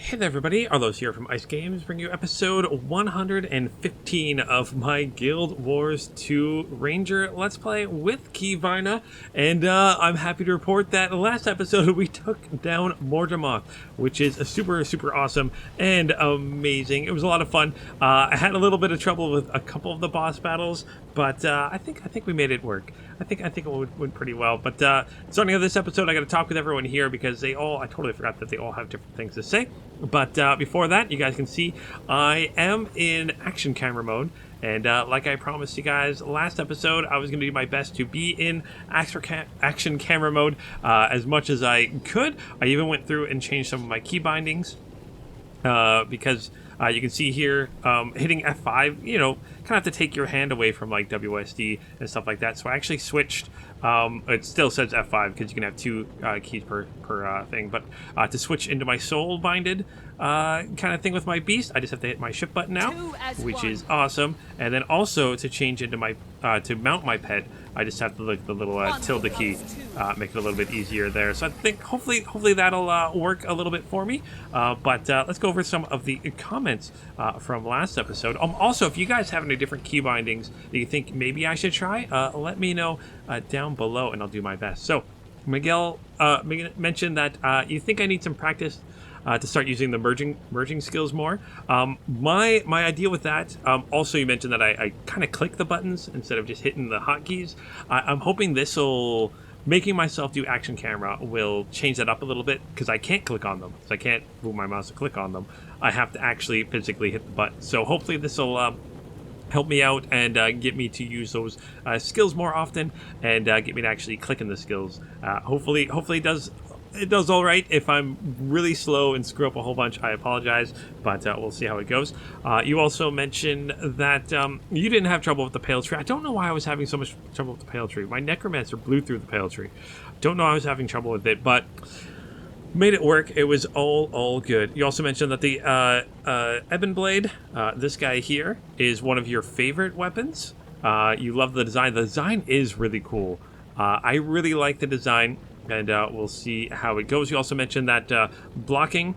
Hey there everybody, Arlos here from Ice Games, bringing you episode 115 of my Guild Wars 2 Ranger Let's Play with Keyvina, and I'm happy to report that last episode we took down Mordemoth, which is a super awesome and amazing. It was a lot of fun. I had a little bit of trouble with a couple of the boss battles, but I think we made it work. I think it went pretty well. But starting of this episode, I got to talk with everyone here because I totally forgot that they all have different things to say. But before that, you guys can see I am in action camera mode. And like I promised you guys last episode, I was going to do my best to be in action camera mode as much as I could. I even went through and changed some of my key bindings because you can see here hitting F5, kind of have to take your hand away from like WSD and stuff like that. So I actually switched. It still says F5 because you can have two keys per thing, but to switch into my soul binded kind of thing with my beast, I just have to hit my shift button now, which is awesome. And then also to change into my to mount my pet, I just have to look the little tilde key, make it a little bit easier there. So I think hopefully that'll work a little bit for me. But let's go over some of the comments from last episode. Also, if you guys have any different key bindings that you think maybe I should try, let me know down below and I'll do my best. So Miguel mentioned that you think I need some practice to start using the merging skills more. My idea with that, also you mentioned that I kind of click the buttons instead of just hitting the hotkeys. I'm hoping making myself do action camera will change that up a little bit, because I can't click on them. So I can't move my mouse to click on them. I have to actually physically hit the button. So hopefully this will help me out and get me to use those skills more often and get me to actually click in the skills. Hopefully it does all right. If I'm really slow and screw up a whole bunch, I apologize, but we'll see how it goes. You also mentioned that you didn't have trouble with the pale tree. I don't know why I was having so much trouble with the pale tree. My necromancer blew through the pale tree. Don't know I was having trouble with it, but made it work. It was all good. You also mentioned that the Ebon Blade, this guy here, is one of your favorite weapons. You love the design. The design is really cool. I really like the design, and we'll see how it goes. You also mentioned that blocking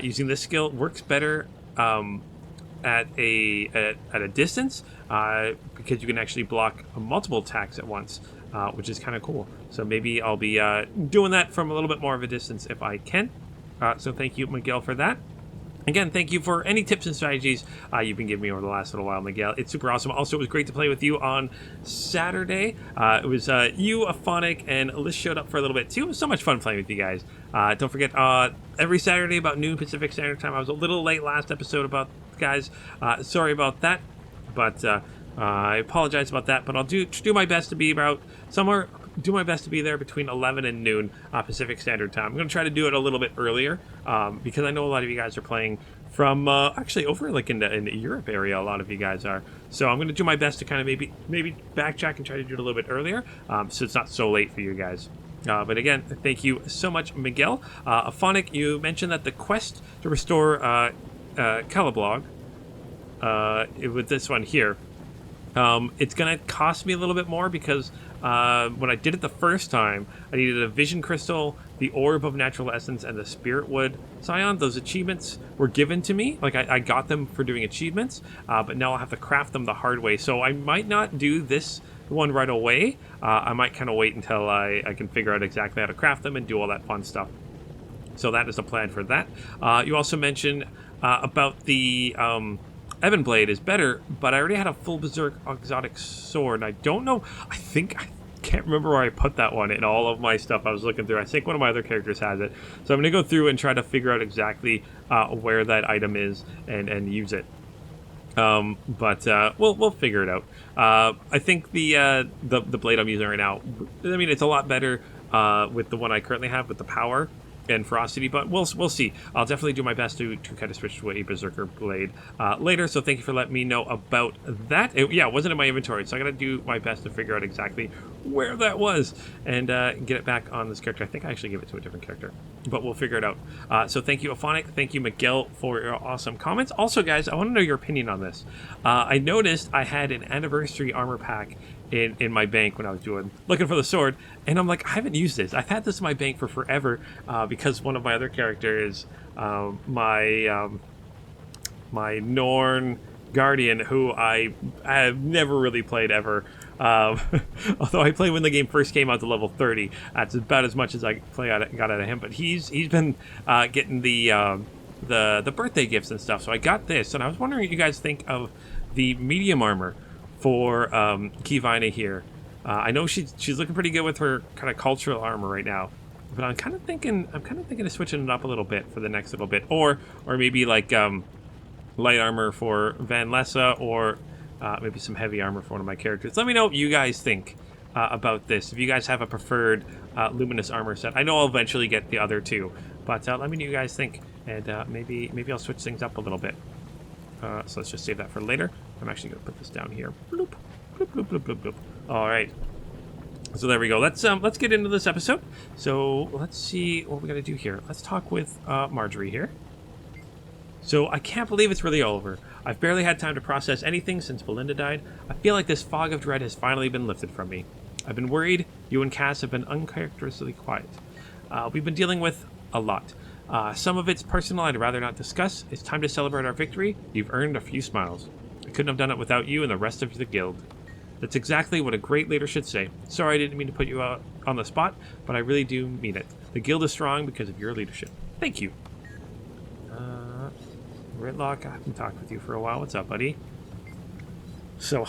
using this skill works better at a distance because you can actually block multiple attacks at once, which is kind of cool. So maybe I'll be doing that from a little bit more of a distance if I can. So thank you, Miguel, for that. Again, thank you for any tips and strategies you've been giving me over the last little while, Miguel. It's super awesome. Also, it was great to play with you on Saturday. It was you, Aphonic, and Liz showed up for a little bit too. It was so much fun playing with you guys. Don't forget, every Saturday about noon Pacific Standard Time. I was a little late last episode about guys. Sorry about that, but I apologize about that. But I'll do my best to be about somewhere. Do my best to be there between 11 and noon Pacific Standard Time. I'm going to try to do it a little bit earlier because I know a lot of you guys are playing from actually over like in the Europe area. A lot of you guys are. So I'm going to do my best to kind of maybe backtrack and try to do it a little bit earlier so it's not so late for you guys. But again, thank you so much, Miguel. Aphonic, you mentioned that the quest to restore Calablog with this one here, it's going to cost me a little bit more because when I did it the first time, I needed a vision crystal, the orb of natural essence, and the spirit wood scion. Those achievements were given to me. Like I got them for doing achievements, but now I'll have to craft them the hard way. So I might not do this one right away. I might kind of wait until I can figure out exactly how to craft them and do all that fun stuff. So that is the plan for that. You also mentioned about the Ebon Blade is better, but I already had a full Berserk exotic sword, and I don't know, I can't remember where I put that one in all of my stuff I was looking through. I think one of my other characters has it. So I'm going to go through and try to figure out exactly where that item is and use it. But we'll figure it out. I think the blade I'm using right now, I mean, it's a lot better with the one I currently have with the power and ferocity, but we'll see. I'll definitely do my best to kind of switch to a Berserker blade later, so thank you for letting me know about that. It wasn't in my inventory, so I gotta do my best to figure out exactly where that was and get it back on this character. I think I actually gave it to a different character, but we'll figure it out. So thank you, Aphonic. Thank you, Miguel, for your awesome comments. Also, guys, I want to know your opinion on this. I noticed I had an anniversary armor pack in my bank when I was looking for the sword, and I'm like, I haven't used this. I've had this in my bank for forever because one of my other characters, my Norn Guardian, who I have never really played ever. Although I played when the game first came out to level 30. That's about as much as I got out of him. But he's been getting the birthday gifts and stuff. So I got this, and I was wondering what you guys think of the medium armor for Kivina here. I know she's looking pretty good with her kind of cultural armor right now. But I'm kind of thinking of switching it up a little bit for the next little bit, or maybe like light armor for Van Lessa, or maybe some heavy armor for one of my characters. Let me know what you guys think about this. If you guys have a preferred luminous armor set, I know I'll eventually get the other two, but let me know what you guys think, and maybe I'll switch things up a little bit. So let's just save that for later. I'm actually going to put this down here. Bloop, bloop, bloop, bloop, bloop, bloop. All right. So there we go. Let's get into this episode. So let's see what we got to do here. Let's talk with Marjorie here. So I can't believe it's really all over. I've barely had time to process anything since Belinda died. I feel like this fog of dread has finally been lifted from me. I've been worried. You and Cass have been uncharacteristically quiet. We've been dealing with a lot. Some of it's personal I'd rather not discuss. It's time to celebrate our victory. You've earned a few smiles. I couldn't have done it without you and the rest of the guild. That's exactly what a great leader should say. Sorry I didn't mean to put you out on the spot, but I really do mean it. The guild is strong because of your leadership. Thank you. Ritlock, I haven't talked with you for a while. What's up, buddy? So,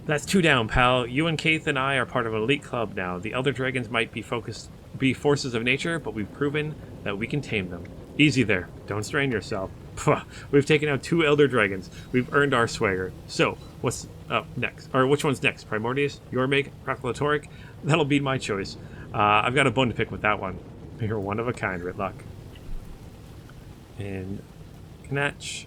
that's 2 down, pal. You and Keith and I are part of an elite club now. The Elder Dragons might be forces of nature, but we've proven that we can tame them. Easy there. Don't strain yourself. We've taken out 2 Elder Dragons. We've earned our swagger. So, what's up next? Or which one's next? Primordius? Yormig? Proculatoric? That'll be my choice. I've got a bone to pick with that one. You're one of a kind, Ritlock. And Knatch.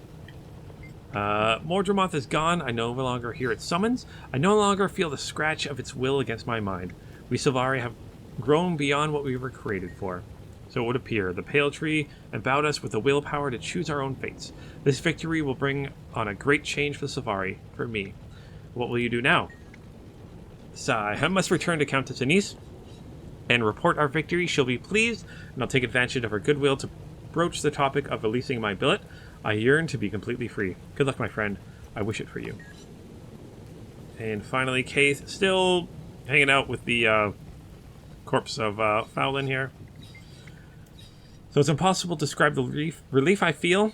Mordremoth is gone. I no longer hear its summons. I no longer feel the scratch of its will against my mind. We Sylvari have grown beyond what we were created for. So it would appear. The Pale Tree endowed us with the willpower to choose our own fates. This victory will bring on a great change for the Sylvari, for me. What will you do now? Sigh. I must return to Countess Anise and report our victory. She'll be pleased, and I'll take advantage of her goodwill to broach the topic of releasing my billet. I yearn to be completely free. Good luck, my friend. I wish it for you. And finally, Keith, still hanging out with the corpse of Fowlin here. So it's impossible to describe the relief I feel,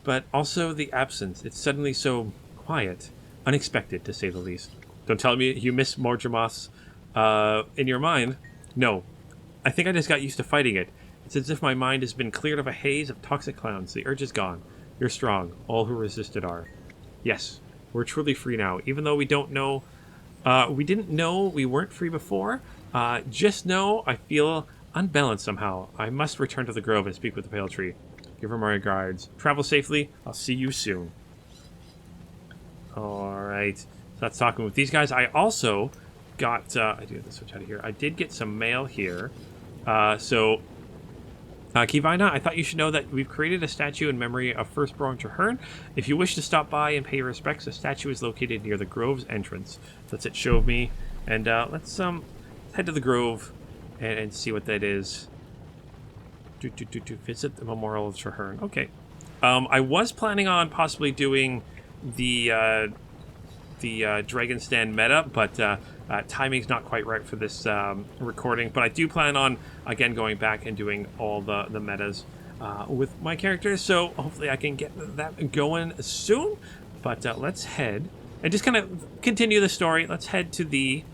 but also the absence. It's suddenly so quiet. Unexpected, to say the least. Don't tell me you miss Mordremoth's in your mind. No. I think I just got used to fighting it. It's as if my mind has been cleared of a haze of toxic clowns. The urge is gone. You're strong. All who resisted are. Yes, we're truly free now. Even though we don't know... we didn't know we weren't free before. Just know I feel unbalanced somehow. I must return to the grove and speak with the Pale Tree. Give her my regards. Travel safely. I'll see you soon. Alright. So that's talking with these guys. I also got... I do have to switch out of here. I did get some mail here. Kivina, I thought you should know that we've created a statue in memory of Firstborn Traherne. If you wish to stop by and pay your respects, the statue is located near the Grove's entrance. That's at Show Me. And let's head to the Grove and see what that is. Visit the Memorial of Traherne. Okay. I was planning on possibly doing the Dragon Stand meta, but timing's not quite right for this recording. But I do plan on, again, going back and doing all the metas with my characters. So hopefully I can get that going soon. But let's head, and just kind of continue the story. Let's head to the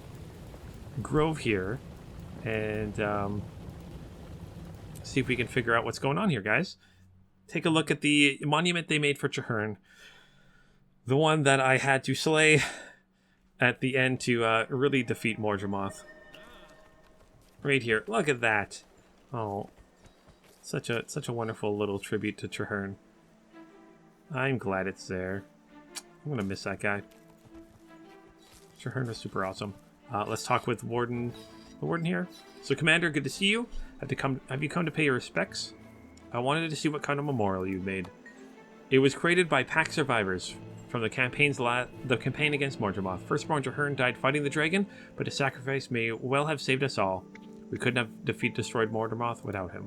Grove here and see if we can figure out what's going on here, guys. Take a look at the monument they made for Traherne. The one that I had to slay at the end to really defeat Mordremoth. Right here. Look at that. Oh, such a wonderful little tribute to Traherne. I'm glad it's there. I'm gonna miss that guy. Traherne was super awesome. Let's talk with the warden here. So, Commander, good to see you. Have you come to pay your respects? I wanted to see what kind of memorial you made. It was created by pack survivors from the campaign against Mordramoth. Firstborn Traherne died fighting the dragon, but his sacrifice may well have saved us all. We couldn't have destroyed Mordramoth without him.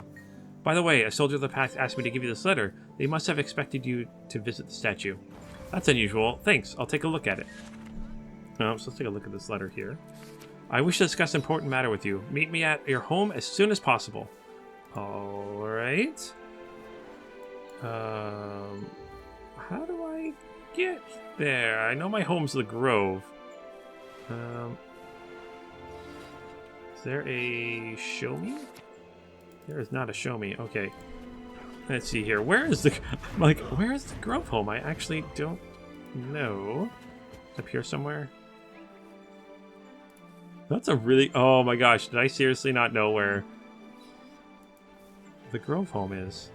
By the way, a soldier of the pact asked me to give you this letter. They must have expected you to visit the statue. That's unusual. Thanks. I'll take a look at it. So let's take a look at this letter here. I wish to discuss an important matter with you. Meet me at your home as soon as possible. All right. How do I get there? I know my home's the Grove. Is there a show me? There is not a show me. Okay. Let's see here. Where is the... where is the Grove home? I actually don't know. It's up here somewhere. That's a really... Oh my gosh. Did I seriously not know where the Grove home is?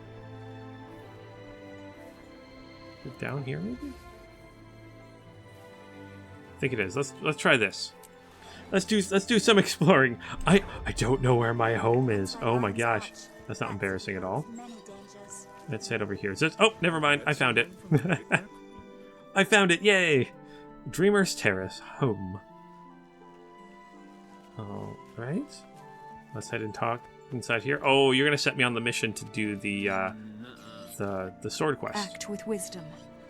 Is it down here, maybe? I think it is. Let's try this. Let's do some exploring. I don't know where my home is. Oh my gosh. That's not embarrassing at all. Let's head over here. It says, oh, never mind. I found it. I found it. Yay. Dreamer's Terrace. Home. All right. Let's head and talk inside here. Oh, you're going to set me on the mission to do the sword quest. Act with wisdom.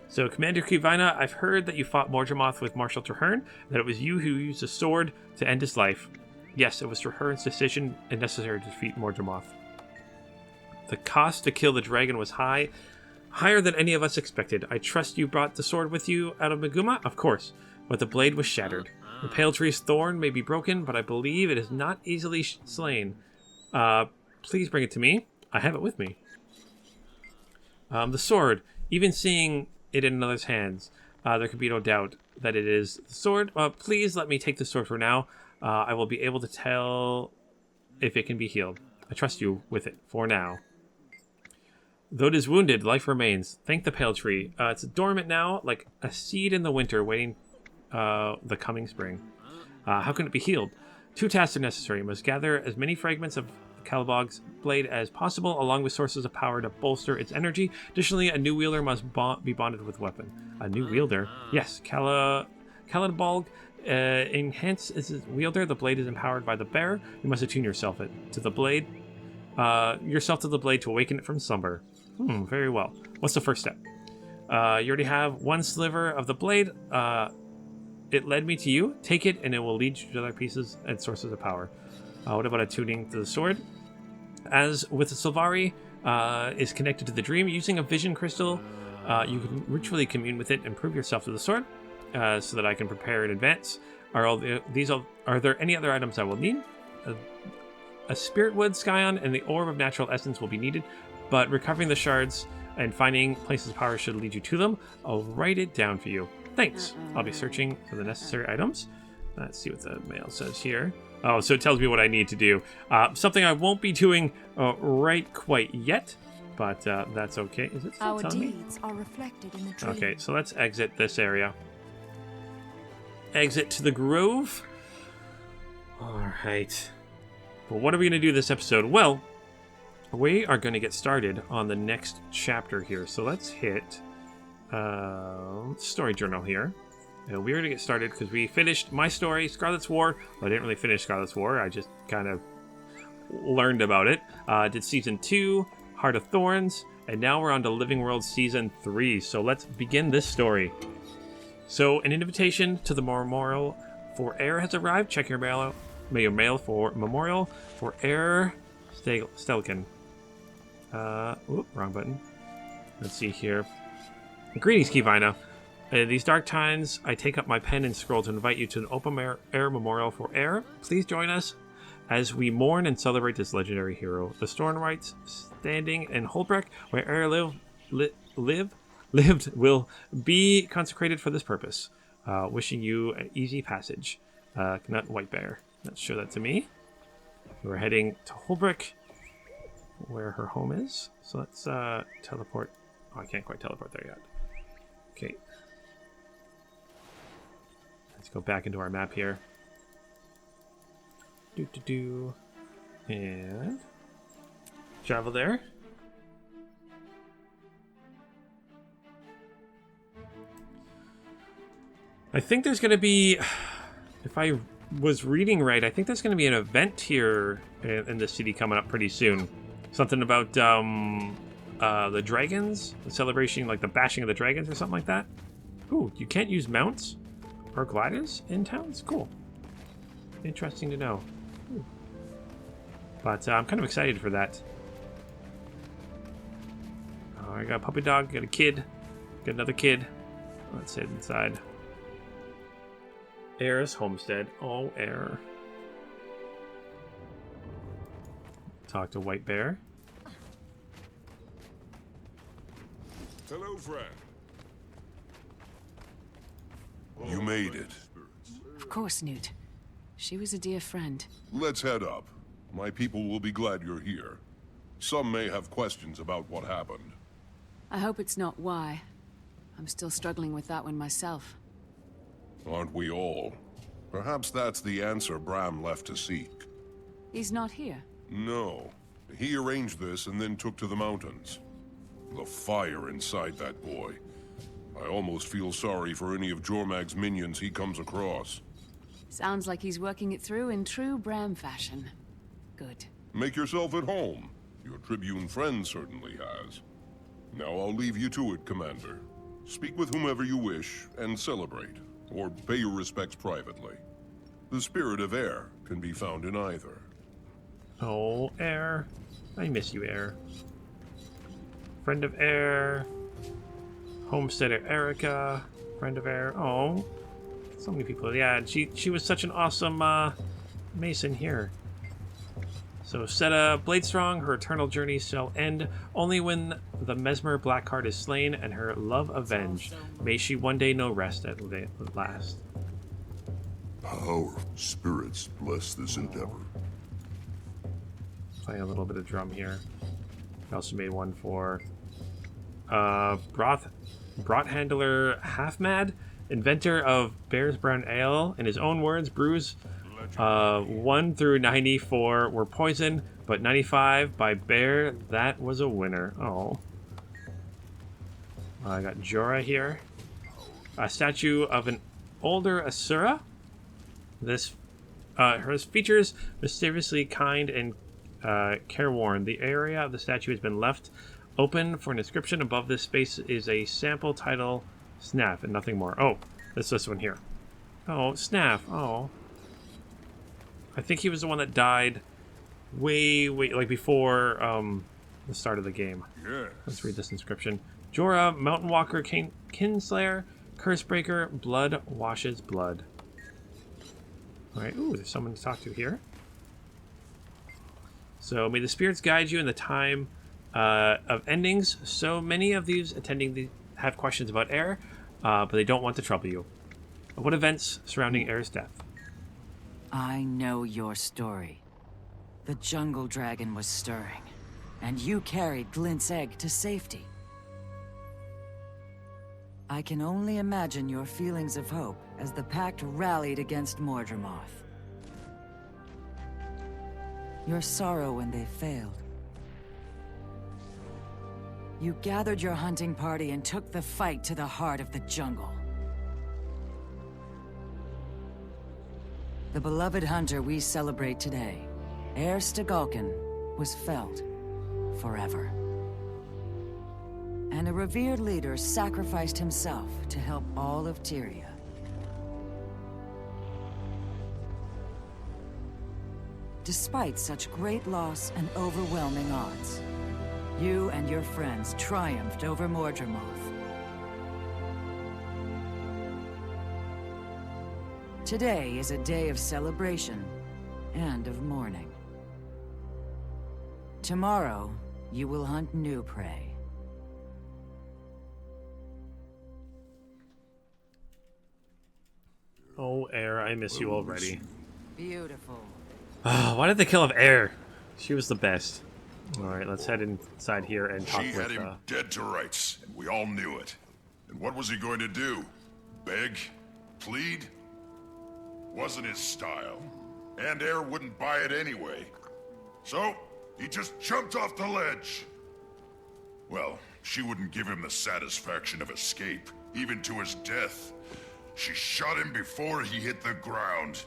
So, Commander Kivina, I've heard that you fought Mordramoth with Marshal Traherne, that it was you who used a sword to end his life. Yes, it was Traherne's decision and necessary to defeat Mordramoth. The cost to kill the dragon was high, higher than any of us expected. I trust you brought the sword with you out of Meguma? Of course, but the blade was shattered. The pale tree's thorn may be broken, but I believe it is not easily slain. Please bring it to me. I have it with me. The sword, even seeing it in another's hands, there can be no doubt that it is the sword. Please let me take the sword for now. I will be able to tell if it can be healed. I trust you with it for now. Though it is wounded, life remains. Thank the pale tree. It's dormant now, like a seed in the winter, waiting the coming spring. How can it be healed? 2 tasks are necessary. You must gather as many fragments of Calibog's blade as possible, along with sources of power to bolster its energy. Additionally, a new wielder must be bonded with weapon. A new wielder? Yes, Calibog enhances his wielder. The blade is empowered by the bearer. You must attune yourself to the blade. To awaken it from slumber. Very well. What's the first step? You already have 1 sliver of the blade. It led me to you. Take it, and it will lead you to other pieces and sources of power. What about attuning to the sword? As with the Sylvari is connected to the dream, using a vision crystal, you can ritually commune with it and prove yourself to the sword, so that I can prepare in advance. Are there any other items I will need? A spirit wood, Skyon, and the orb of natural essence will be needed, but recovering the shards and finding places of power should lead you to them. I'll write it down for you. Thanks. I'll be searching for the necessary items. Let's see what the mail says here. Oh, so it tells me what I need to do. Something I won't be doing right quite yet, but that's okay. Is it still telling me? Our deeds are reflected in the dream. Okay, so let's exit this area. Exit to the Grove. All right. But what are we going to do this episode? Well, we are going to get started on the next chapter here. So let's hit story journal here. We're going to get started because we finished my story, Scarlet's War. Well, I didn't really finish Scarlet's War. I just kind of learned about it. Did Season 2, Heart of Thorns, and now we're on to Living World Season 3. So let's begin this story. So an invitation to the memorial for Air has arrived. Check your mail for memorial for Air Stelkin. Wrong button. Let's see here. Greetings, Kivina. In these dark times, I take up my pen and scroll to invite you to an open air memorial for Air. Please join us as we mourn and celebrate this legendary hero. The Stornrights, standing in Holbreck, where Air lived, will be consecrated for this purpose. Wishing you an easy passage. Not White Bear. Let's show that to me. We're heading to Holbreck, where her home is. So let's teleport. Oh, I can't quite teleport there yet. Okay. Let's go back into our map here. And travel there. I think there's going to be, if I was reading right, I think there's going to be an event here in the city coming up pretty soon. Something about the dragons, the celebration, like the bashing of the dragons or something like that. Ooh, you can't use mounts or gliders in towns? Cool. Interesting to know. Ooh. But I'm kind of excited for that. Oh, I got a puppy dog, got a kid, got another kid. Let's head inside. Heir's homestead. Oh, heir. Talk to White Bear. Hello, friend. You made it. Of course, Newt. She was a dear friend. Let's head up. My people will be glad you're here. Some may have questions about what happened. I hope it's not why. I'm still struggling with that one myself. Aren't we all? Perhaps that's the answer Bram left to seek. He's not here. No. He arranged this and then took to the mountains. The fire inside that boy. I almost feel sorry for any of Jormag's minions he comes across. Sounds like he's working it through in true Bram fashion. Good. Make yourself at home. Your Tribune friend certainly has. Now I'll leave you to it, Commander. Speak with whomever you wish and celebrate, or pay your respects privately. The spirit of Heir can be found in either. Oh, Heir. I miss you, Heir. Friend of Heir. Homesteader Erica. Friend of Heir. Oh. So many people. Yeah, she was such an awesome mason here. So Seta Bladestrong, her eternal journey shall end only when the Mesmer Blackheart is slain and her love avenged. May she one day know rest at last. Power spirits bless this endeavor. Playing a little bit of drum here. I also made one for Broth Handler Half Mad, inventor of Bear's Brown Ale. In his own words, brews 1 through 94 were poison, but 95 by Bear, that was a winner. Oh. I got Jorah here. A statue of an older Asura. This her features mysteriously kind and careworn. The area of the statue has been left open for an inscription. Above this space is a sample title, Snaff, and nothing more. Oh, it's this one here. Oh, Snaff. Oh. I think he was the one that died way, like before the start of the game. Yes. Let's read this inscription. Jorah, Mountain Walker, Kinslayer, Cursebreaker, blood washes blood. Alright, ooh, there's someone to talk to here. So, may the spirits guide you in the time of endings. So many of these attending have questions about Heir, but they don't want to trouble you. What events surrounding Heir's death? I know your story. The jungle dragon was stirring, and you carried Glint's egg to safety. I can only imagine your feelings of hope as the Pact rallied against Mordremoth. Your sorrow when they failed. You gathered your hunting party and took the fight to the heart of the jungle. The beloved hunter we celebrate today, Heir Stegolken, was felled forever. And a revered leader sacrificed himself to help all of Tyria. Despite such great loss and overwhelming odds, you and your friends triumphed over Mordremoth. Today is a day of celebration and of mourning. Tomorrow, you will hunt new prey. Oh, Heir, I miss you already. Beautiful. Why did they kill off Heir? She was the best. Alright, let's head inside here and talk She with... had him dead to rights, and we all knew it. And what was he going to do? Beg? Plead? Wasn't his style. And Heir wouldn't buy it anyway. So, he just jumped off the ledge. Well, she wouldn't give him the satisfaction of escape, even to his death. She shot him before he hit the ground.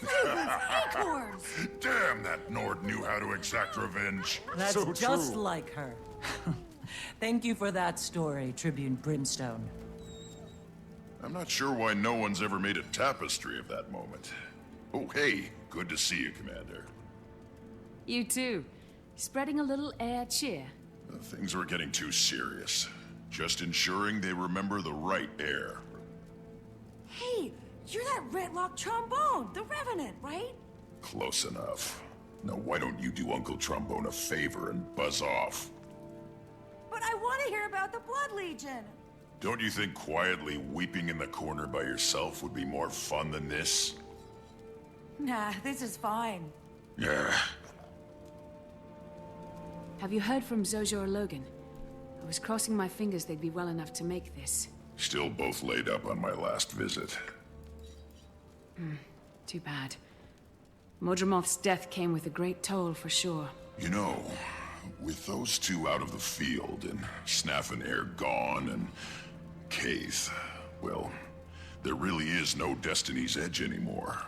Acorns! Damn, that Nord knew how to exact revenge. That's So just true. like her. Thank you for that story, Tribune Brimstone. I'm not sure why no one's ever made a tapestry of that moment. Oh, hey, good to see you, Commander. You too. Spreading a little air cheer. Things were getting too serious. Just ensuring they remember the right air. Hey, you're that Retlock trombone, the Revenant, right? Close enough. Now why don't you do Uncle Trombone a favor and buzz off? But I want to hear about the Blood Legion. Don't you think quietly weeping in the corner by yourself would be more fun than this? Nah, this is fine. Yeah. Have you heard from Zojo or Logan? I was crossing my fingers they'd be well enough to make this. Still both laid up on my last visit. Too bad. Modromov's death came with a great toll for sure. You know, with those two out of the field and Snaff and Air gone and Kaith, well, there really is no Destiny's Edge anymore.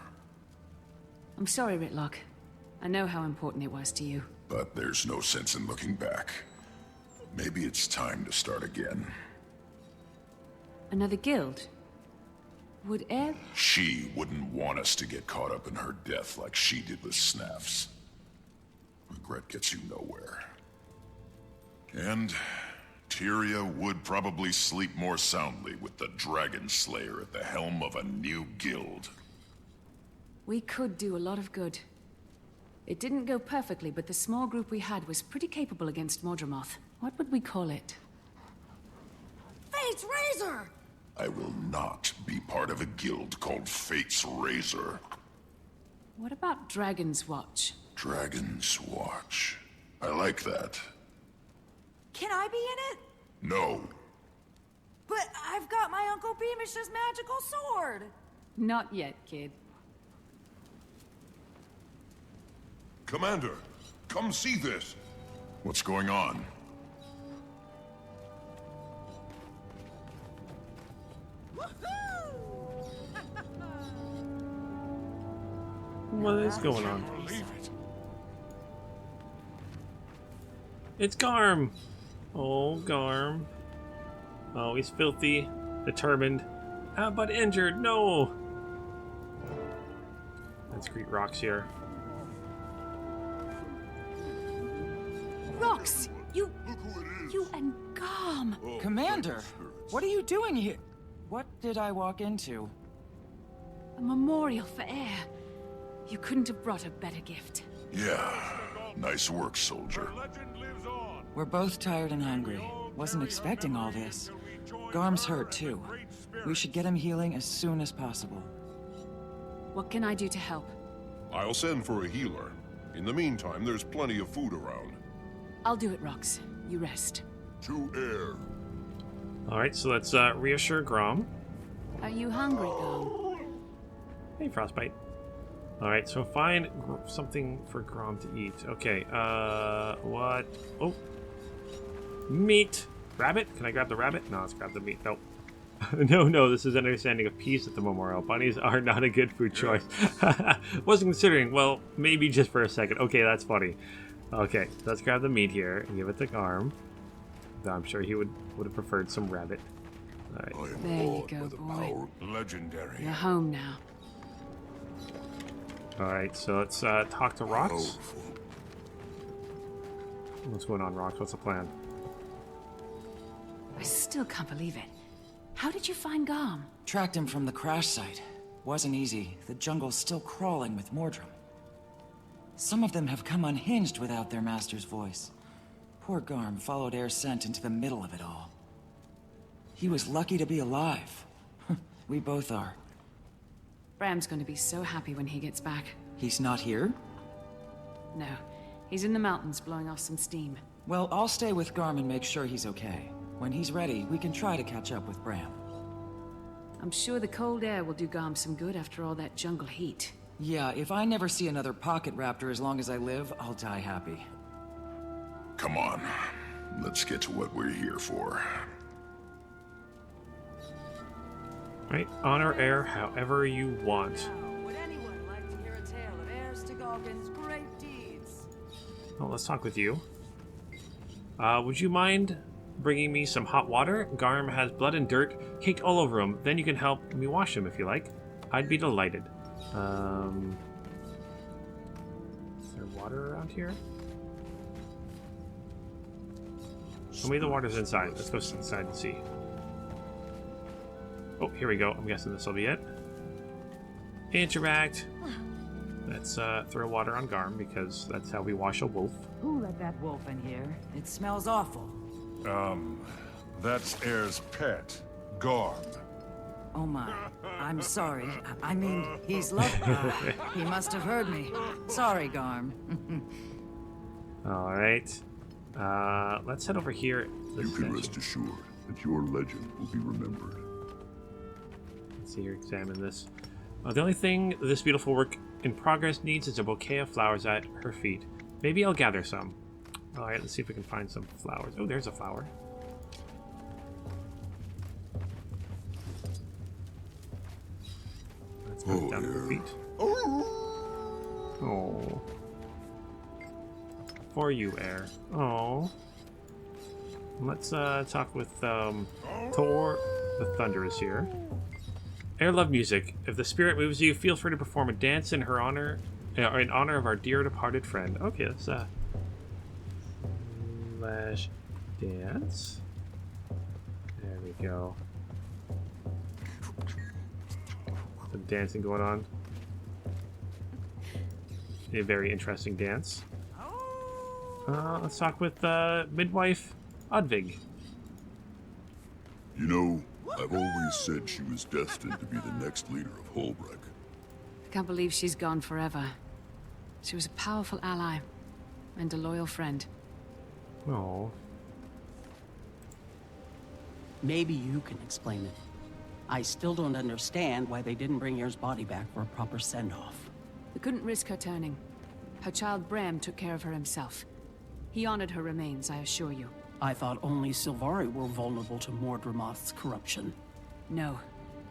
I'm sorry, Ritlock. I know how important it was to you. But there's no sense in looking back. Maybe it's time to start again. Another guild? Would Air... She wouldn't want us to get caught up in her death like she did with Snaff's. Regret gets you nowhere. And Tyria would probably sleep more soundly with the Dragon Slayer at the helm of a new guild. We could do a lot of good. It didn't go perfectly, but the small group we had was pretty capable against Modromoth. What would we call it? Fate's Razor! I will not be part of a guild called Fate's Razor. What about Dragon's Watch? Dragon's Watch. I like that. Can I be in it? No. But I've got my Uncle Beamish's magical sword! Not yet, kid. Commander, come see this. What's going on? What is going on? It's Garm! Oh, Garm. Oh, he's filthy, determined, but injured. No! Let's greet Rox here. Rox! You and Garm! Commander, what are you doing here? What did I walk into? A memorial for Air. You couldn't have brought a better gift. Yeah. Nice work, soldier. We're both tired and hungry. Wasn't expecting all this. Garm's hurt too. We should get him healing as soon as possible. What can I do to help? I'll send for a healer. In the meantime, there's plenty of food around. I'll do it, Rox. You rest. To Air. Alright, so let's reassure Grom. Are you hungry, Garm? Hey, Frostbite. Alright, so find something for Grom to eat. Okay, what? Oh. Meat. Rabbit? Can I grab the rabbit? No, let's grab the meat. Nope. No, this is an understanding of peace at the memorial. Bunnies are not a good food choice. Wasn't considering, well, maybe just for a second. Okay, that's funny. Okay, let's grab the meat here and give it to Garm. I'm sure he would have preferred some rabbit. Alright. There you go, boy. Legendary. You're home now. Alright, so let's talk to Rox. What's going on, Rox? What's the plan? I still can't believe it. How did you find Garm? Tracked him from the crash site. Wasn't easy. The jungle's still crawling with Mordrum. Some of them have come unhinged without their master's voice. Poor Garm followed Air's scent into the middle of it all. He was lucky to be alive. We both are. Bram's going to be so happy when he gets back. He's not here? No, he's in the mountains blowing off some steam. Well, I'll stay with Garm and make sure he's okay. When he's ready, we can try to catch up with Bram. I'm sure the cold air will do Garm some good after all that jungle heat. Yeah, if I never see another pocket raptor as long as I live, I'll die happy. Come on. Let's get to what we're here for. Right, honor heir however you want. Now, would anyone like to hear a tale of Heir Stigoggen's great deeds? Well, let's talk with you. Would you mind bringing me some hot water? Garm has blood and dirt caked all over him. Then you can help me wash him if you like. I'd be delighted. Is there water around here? Maybe the water's inside. Let's go inside and see. Oh, here we go. I'm guessing this will be it. Interact. Let's throw water on Garm because that's how we wash a wolf. Who let that wolf in here? It smells awful. That's Heir's pet, Garm. Oh my. I'm sorry. I mean, he's lovely. He must have heard me. Sorry, Garm. Uh-huh. All right. Let's head over here. You can rest assured that your legend will be remembered. Let's see here, examine this. The only thing this beautiful work in progress needs is a bouquet of flowers at her feet. Maybe I'll gather some. All right, let's see if we can find some flowers. Oh, there's a flower. Let's put it down at her feet. Oh. For you, Heir. Oh. Let's talk with Thor the Thunderous here. Heir love music. If the spirit moves you, feel free to perform a dance in her honor, in honor of our dear departed friend. Okay, let's slash dance. There we go. Some dancing going on. A very interesting dance. Let's talk with midwife Odvig. You know, I've always said she was destined to be the next leader of Holbrook. I can't believe she's gone forever. She was a powerful ally and a loyal friend. Oh. Maybe you can explain it. I still don't understand why they didn't bring Heir's body back for a proper send-off. We couldn't risk her turning. Her child Bram took care of her himself. He honored her remains, I assure you. I thought only Sylvari were vulnerable to Mordremoth's corruption. No,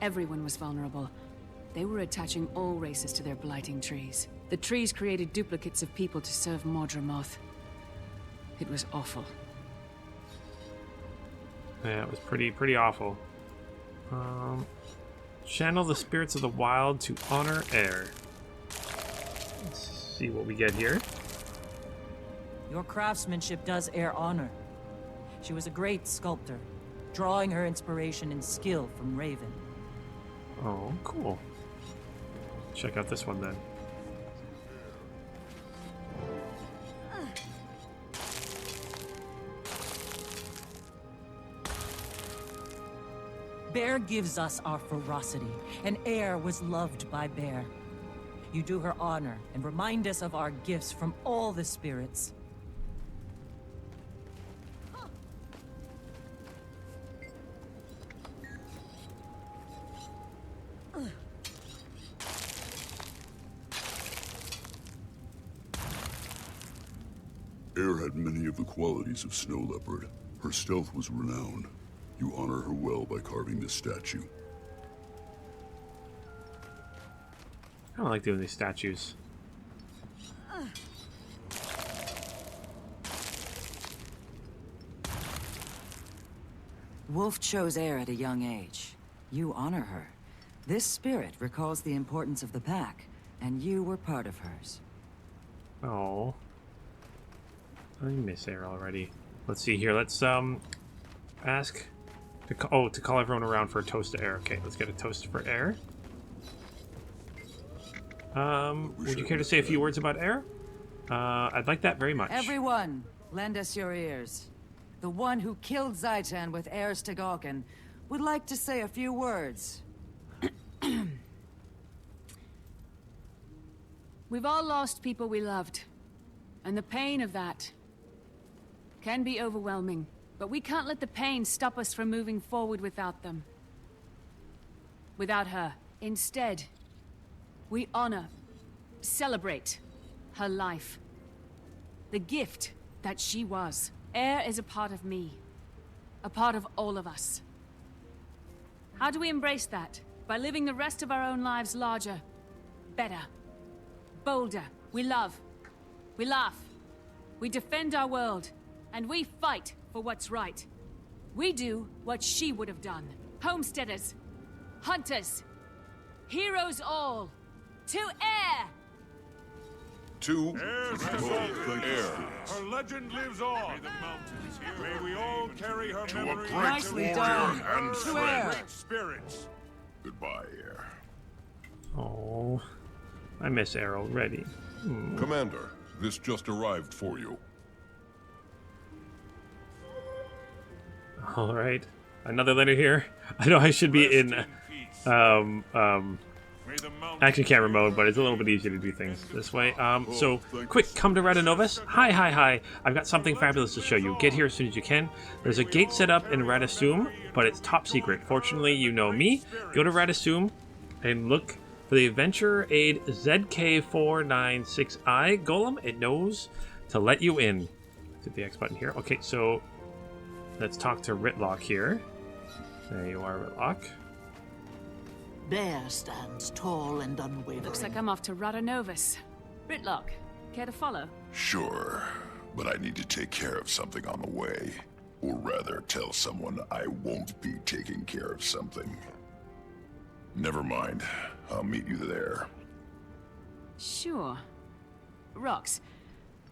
everyone was vulnerable. They were attaching all races to their blighting trees. The trees created duplicates of people to serve Mordremoth. It was awful. Yeah, it was pretty awful. Channel the spirits of the wild to honor Heir. Let's see what we get here. Your craftsmanship does Heir honor. She was a great sculptor, drawing her inspiration and skill from Raven. Oh, cool. Check out this one then. Bear gives us our ferocity, and Heir was loved by Bear. You do her honor and remind us of our gifts from all the spirits. Heir had many of the qualities of Snow Leopard. Her stealth was renowned. You honor her well by carving this statue. I don't like doing these statues. Wolf chose Heir at a young age. You honor her. This spirit recalls the importance of the pack, and you were part of hers. Oh. I miss Heir already. Let's see here. Let's ask to to call everyone around for a toast to Heir. Okay, let's get a toast for Heir. Would you care to say a few words about Heir? I'd like that very much. Everyone, lend us your ears. The one who killed Zaitan with Heir Stigoggen would like to say a few words. We've all lost people we loved. And the pain of that can be overwhelming. But we can't let the pain stop us from moving forward without them. Without her. Instead, we honor, celebrate her life. The gift that she was. Heir is a part of me. A part of all of us. How do we embrace that? by living the rest of our own lives larger, better, bolder. We love. We laugh. We defend our world. And we fight for what's right. We do what she would have done. Homesteaders. Hunters. Heroes all. To air! To Heirs to the air. Her legend lives on. May we all carry her To a memory. great Nicely warrior done. and To friend. air. Great spirits. Goodbye, Air. Oh, I miss Air already. Commander, this just arrived for you. All right, another letter here. I know I should be in peace. May the mountains action camera mode, but it's a little bit easier to do things this way. So quick, come to Radanovus. Hi. I've got something fabulous to show you. Get here as soon as you can. There's a gate set up in Radasum, but it's top secret. Fortunately, you know me. Go to Radasum and look for the Adventure Aid ZK496I Golem. It knows to let you in. Hit the X button here. Okay, so let's talk to Ritlock here. There you are, Ritlock. Bear stands tall and unwavering. Looks like I'm off to Radanovus. Ritlock, care to follow? Sure, but I need to take care of something on the way. Or rather, tell someone I won't be taking care of something. Never mind. I'll meet you there. Sure. Rox,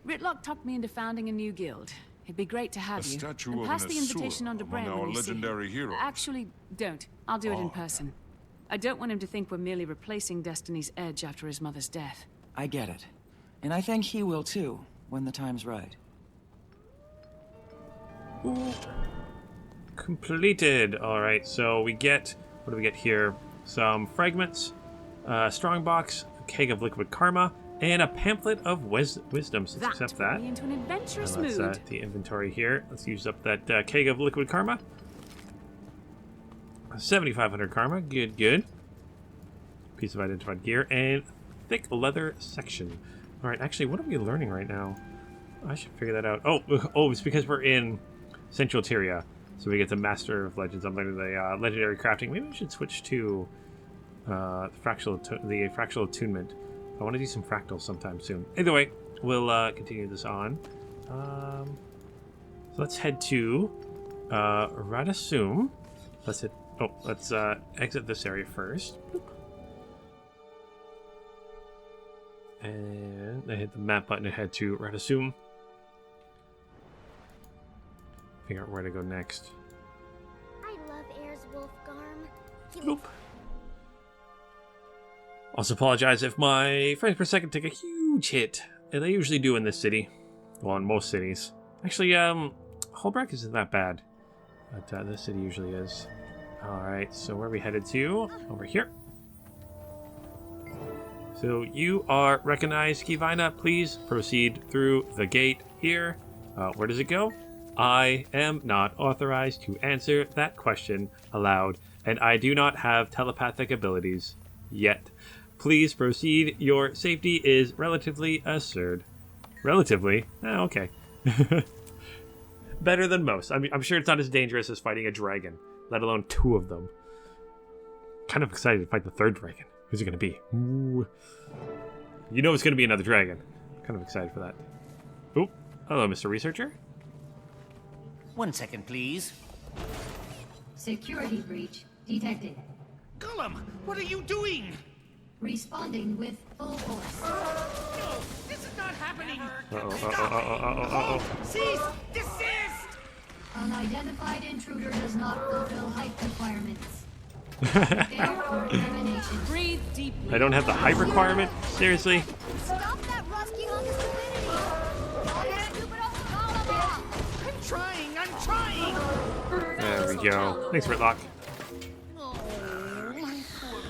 Ritlock talked me into founding a new guild. It'd be great to have A you. statue And of pass an the invitation Fissure on to among Bran our when you see him. legendary heroes. Actually, don't. I'll do it in person. I don't want him to think we're merely replacing Destiny's Edge after his mother's death. I get it. And I think he will too, when the time's right. Completed. All right, so we get, what do we get here? Some fragments, strong box, a keg of liquid karma, and a pamphlet of wisdom. So let's accept put that. me into an adventurous And let's mood. the inventory here. Let's use up that keg of liquid karma. 7,500 karma. Good. Piece of identified gear and thick leather section. All right, actually, what are we learning right now? I should figure that out. Oh, it's because we're in Central Tyria, so we get the Master of Legends. I'm learning the legendary crafting. Maybe we should switch to the fractal attunement. I want to do some fractals sometime soon. Either way, we'll continue this on. So let's head to Radasum. Let's exit this area first. And I hit the map button to head to Radasum. Figure out where to go next. I love Air's Wolfgarm. Nope. Also apologize if my frames per second take a huge hit. And they usually do in this city. Well, in most cities. Actually, Holbrook isn't that bad. But this city usually is. Alright, so where are we headed to? Over here. So you are recognized, Kivina. Please proceed through the gate here. Where does it go? I am not authorized to answer that question aloud, and I do not have telepathic abilities yet. Please proceed. Your safety is relatively assured. Relatively? Oh, okay. Better than most. I mean, I'm sure it's not as dangerous as fighting a dragon, let alone two of them. Kind of excited to fight the third dragon. Who's it going to be? Ooh. You know it's going to be another dragon. Kind of excited for that. Oop. Hello, Mr. Researcher. 1 second, please. Security breach detected. Gollum, what are you doing? Responding with full force. No, this is not happening. Uh-oh. Cease! Desist! Unidentified intruder does not fulfill height requirements. Prepare for elimination. Breathe deeply. I don't have the height requirement? Seriously? Stop that rusking on the stupidity! All you stupid old Gollum off! I'm trying! There we go. Thanks, Ritlock. Oh, my poor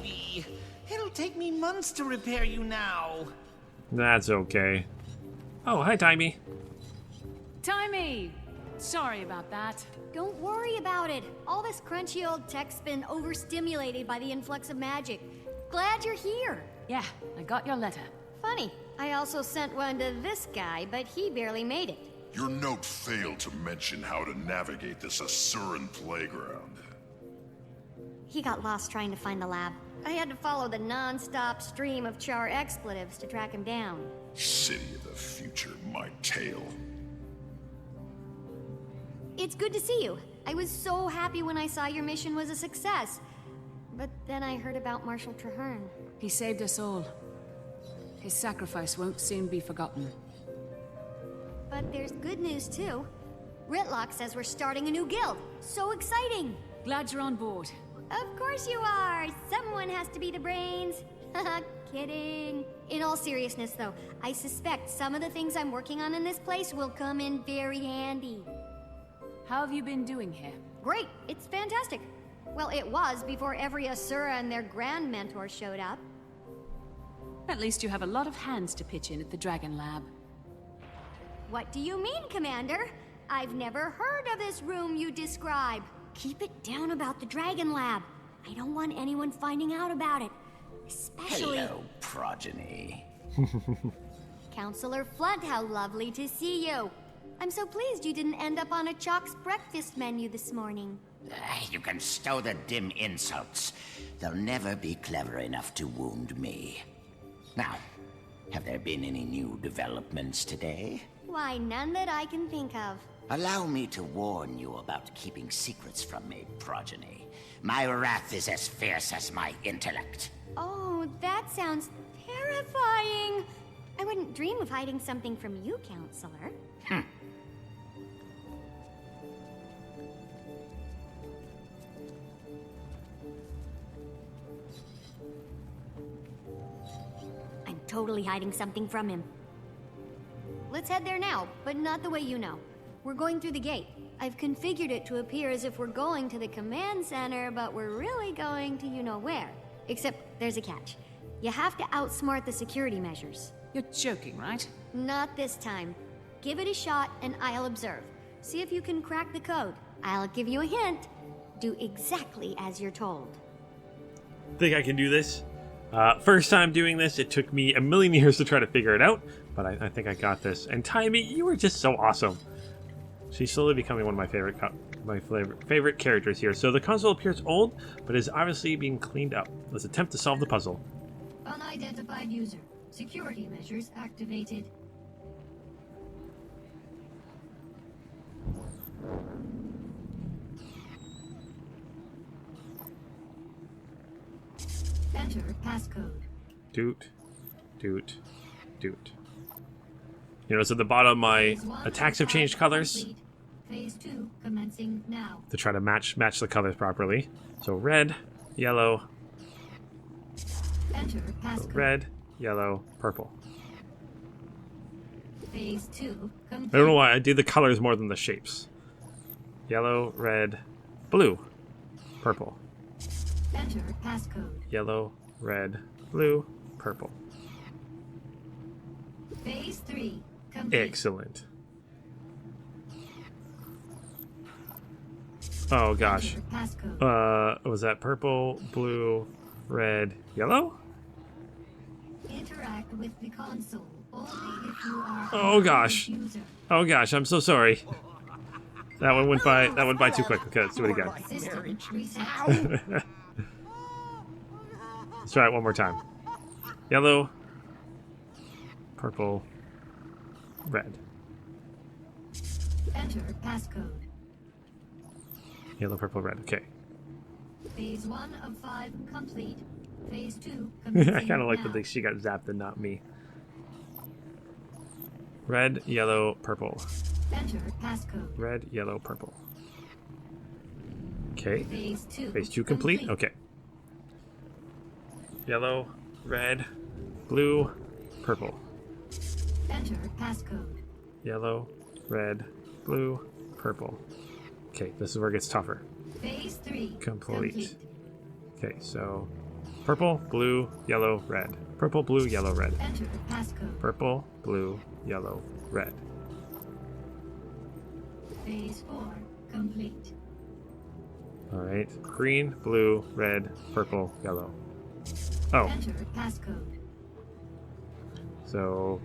baby. It'll take me months to repair you now. That's okay. Oh, hi, Timey. Timey! Sorry about that. Don't worry about it. All this crunchy old tech's been overstimulated by the influx of magic. Glad you're here. Yeah, I got your letter. Funny, I also sent one to this guy, but he barely made it. Your note failed to mention how to navigate this Asuran playground. He got lost trying to find the lab. I had to follow the non-stop stream of char expletives to track him down. City of the future, my tail. It's good to see you. I was so happy when I saw your mission was a success. But then I heard about Marshal Traherne. He saved us all. His sacrifice won't soon be forgotten. But there's good news too. Ritlock says we're starting a new guild. So exciting! Glad you're on board. Of course you are! Someone has to be the brains. Haha, kidding. In all seriousness though, I suspect some of the things I'm working on in this place will come in very handy. How have you been doing here? Great, it's fantastic. Well, it was before every Asura and their grand mentor showed up. At least you have a lot of hands to pitch in at the Dragon Lab. What do you mean, Commander? I've never heard of this room you describe. Keep it down about the Dragon Lab. I don't want anyone finding out about it. Especially... Hello, progeny. Counselor Flunt, how lovely to see you. I'm so pleased you didn't end up on a Chalk's breakfast menu this morning. You can stow the dim insults. They'll never be clever enough to wound me. Now, have there been any new developments today? Why, none that I can think of. Allow me to warn you about keeping secrets from me, progeny. My wrath is as fierce as my intellect. Oh, that sounds terrifying. I wouldn't dream of hiding something from you, Counselor. I'm totally hiding something from him. Let's head there now, but not the way you know. We're going through the gate. I've configured it to appear as if we're going to the command center, but we're really going to you-know-where. Except there's a catch. You have to outsmart the security measures. You're joking, right? Not this time. Give it a shot and I'll observe. See if you can crack the code. I'll give you a hint. Do exactly as you're told. Think I can do this? First time doing this, it took me a million years to try to figure it out, but I think I got this. And Taimi, you were just so awesome. She's slowly becoming one of my favorite characters here. So the console appears old, but is obviously being cleaned up. Let's attempt to solve the puzzle. Unidentified user. Security measures activated. Enter passcode. Doot. You notice at the bottom my attacks have changed colors. Phase 2 commencing now. To try to match the colors properly. So red, yellow, Enter passcode. red, yellow, purple. Phase 2 complete. I don't know why I do the colors more than the shapes. Yellow, red, blue, purple. Enter passcode. Yellow, red, blue, purple. Phase 3 complete. Excellent. Oh gosh. Enter passcode. Was that purple, blue, red, yellow? Interact with the console only if you are Oh gosh. user. Oh gosh, I'm so sorry. That one went by too quick. Okay, let's do it again. System reset. Let's try it one more time. Yellow, purple, red. Enter passcode. Yellow, purple, red. Okay. Phase 1 of 5 complete. Phase 2 I commencing kind of like now. that she got zapped and not me. Red, yellow, purple. Enter passcode. Red, yellow, purple. Okay. Phase 2. Phase 2 complete? Okay. Yellow, red, blue, purple. Enter passcode. Yellow, red, blue, purple. Okay, this is where it gets tougher. Phase 3 Complete. Okay, so purple, blue, yellow, red. Purple, blue, yellow, red. Enter passcode. Purple, blue, yellow, red. Phase 4 complete. Alright. Green, blue, red, purple, yellow. Oh, Enter passcode. so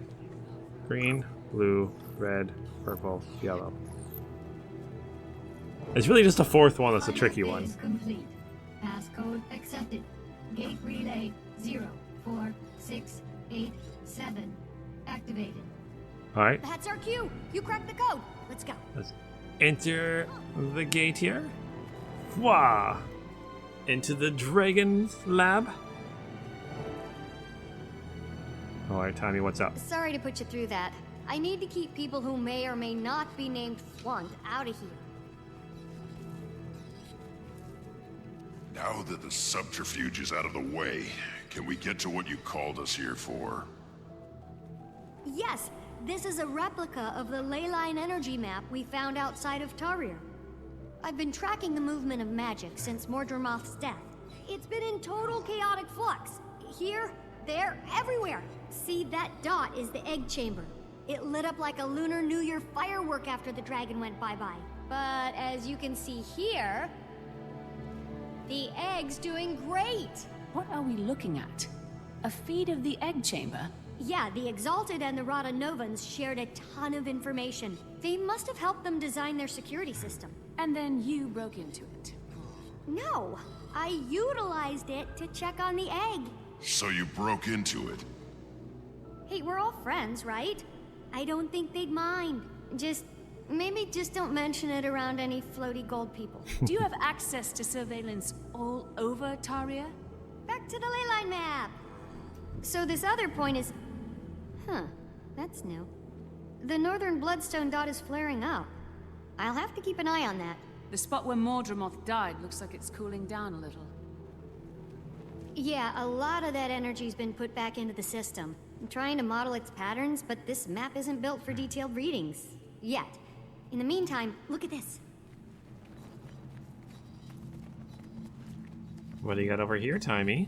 green, blue, red, purple, yellow. It's really just the fourth one that's a tricky one. Phase complete. Passcode Gate relay 04687 activated. All right. That's our cue. You cracked the code. Let's go. Let's enter the gate here. Wah! Into the Dragon's Lab. All right, Tommy, what's up? Sorry to put you through that. I need to keep people who may or may not be named Flunt out of here. Now that the subterfuge is out of the way, can we get to what you called us here for? Yes, this is a replica of the leyline energy map we found outside of Tarir. I've been tracking the movement of magic since Mordremoth's death. It's been in total chaotic flux. Here, there, everywhere. See, that dot is the egg chamber. It lit up like a Lunar New Year firework after the dragon went bye-bye. But as you can see here, the egg's doing great. What are we looking at? A feed of the egg chamber? Yeah, the Exalted and the Rada Novans shared a ton of information. They must have helped them design their security system. And then you broke into it. No, I utilized it to check on the egg. So you broke into it? Hey, we're all friends, right? I don't think they'd mind. Maybe just don't mention it around any floaty gold people. Do you have access to surveillance all over Taria? Back to the leyline map. So this other point is... Huh, that's new. The northern bloodstone dot is flaring up. I'll have to keep an eye on that. The spot where Mordremoth died looks like it's cooling down a little. Yeah, a lot of that energy's been put back into the system. I'm trying to model its patterns, but this map isn't built for detailed readings. Yet. In the meantime, look at this. What do you got over here, Timey?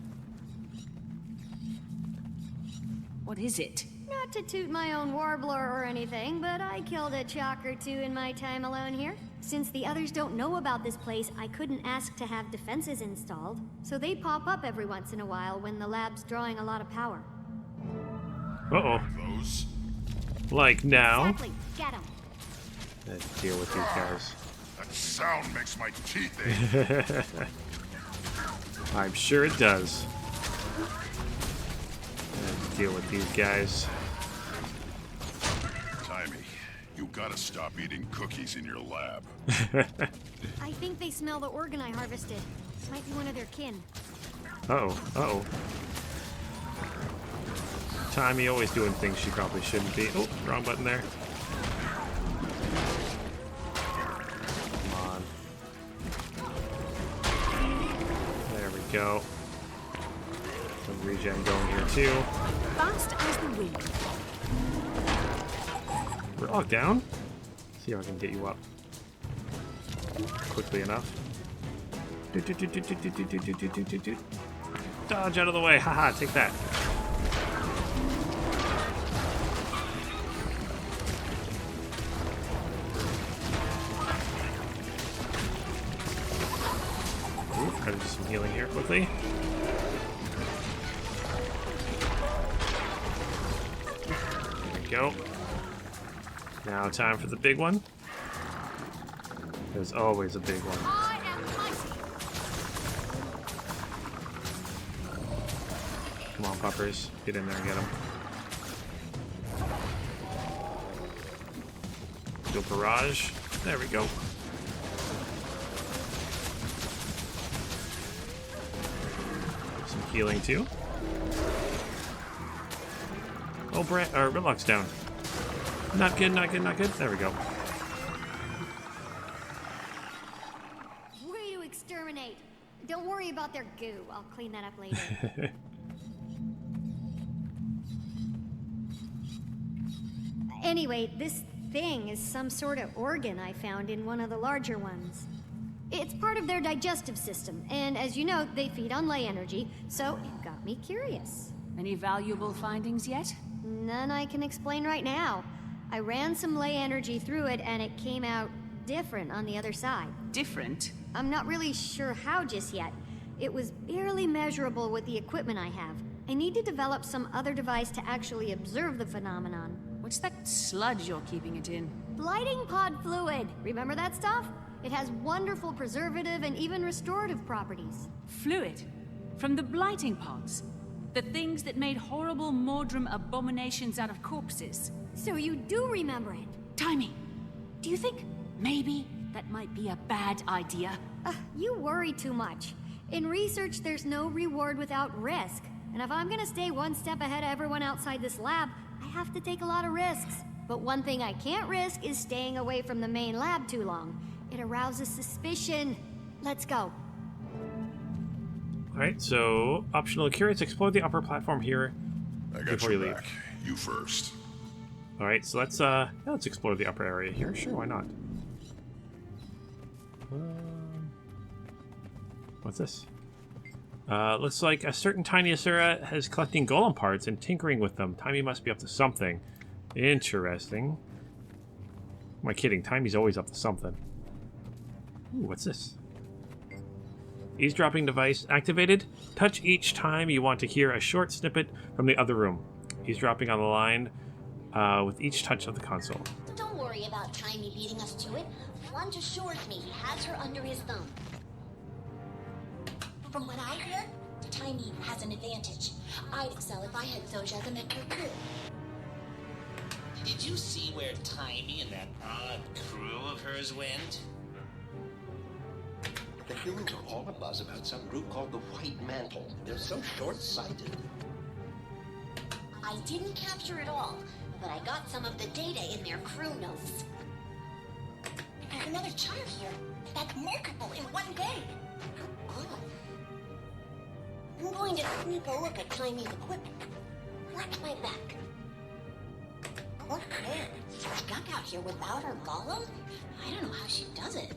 What is it? Not to toot my own warbler or anything, but I killed a chalk or two in my time alone here. Since the others don't know about this place, I couldn't ask to have defenses installed, so they pop up every once in a while when the lab's drawing a lot of power. Uh-oh. Those? Like now? Exactly. Get 'em. Let's deal with these guys. That sound makes my teeth ache. I'm sure it does. Let's deal with these guys. Timey, you gotta stop eating cookies in your lab. I think they smell the organ I harvested. Might be one of their kin. Uh-oh, uh-oh. Timey always doing things she probably shouldn't be. Oh, wrong button there. Come on. There we go. Some regen going here too. Fast as the wind. We're locked down. See if I can get you up quickly enough. Dodge out of the way. Haha, take that. Gotta do some healing here quickly. There we go. Now time for the big one. There's always a big one. Come on, puppers. Get in there and get them. Go barrage. There we go. Some healing too. Oh, Ridlock's down. Not good, not good, not good. There we go. Way to exterminate. Don't worry about their goo. I'll clean that up later. Anyway, this thing is some sort of organ I found in one of the larger ones. It's part of their digestive system, and as you know, they feed on ley energy, so it got me curious. Any valuable findings yet? None I can explain right now. I ran some ley energy through it, and it came out different on the other side. Different? I'm not really sure how just yet. It was barely measurable with the equipment I have. I need to develop some other device to actually observe the phenomenon. What's that sludge you're keeping it in? Blighting pod fluid. Remember that stuff? It has wonderful preservative and even restorative properties. Fluid? From the blighting pods. The things that made horrible Mordrum abominations out of corpses. So you do remember it? Timey, do you think maybe that might be a bad idea? You worry too much. In research, there's no reward without risk. And if I'm gonna stay one step ahead of everyone outside this lab, I have to take a lot of risks. But one thing I can't risk is staying away from the main lab too long. It arouses suspicion. Let's go. Alright, so optional curious, explore the upper platform here I got before you your leave. back. You first. Alright, so let's explore the upper area here. Sure, why not? What's this? Looks like a certain tiny Asura is collecting golem parts and tinkering with them. Timey must be up to something. Interesting. Am I kidding? Timey's always up to something. Ooh, what's this? Eavesdropping device activated. Touch each time you want to hear a short snippet from the other room. Eavesdropping on the line with each touch of the console. Don't worry about Timey beating us to it. Lunge assures me he has her under his thumb. From what I hear, Timey has an advantage. I'd excel if I had Zojak and her crew. Did you see where Timey and that odd crew of hers went? The humans are all abuzz about some group called the White Mantle. They're so short-sighted. I didn't capture it all, but I got some of the data in their crew notes. There's another chart here. That's multiple in one day. Oh. I'm going to sneak a look at Timey's equipment. Watch my back. Poor man. Stuck out here without her golem? I don't know how she does it.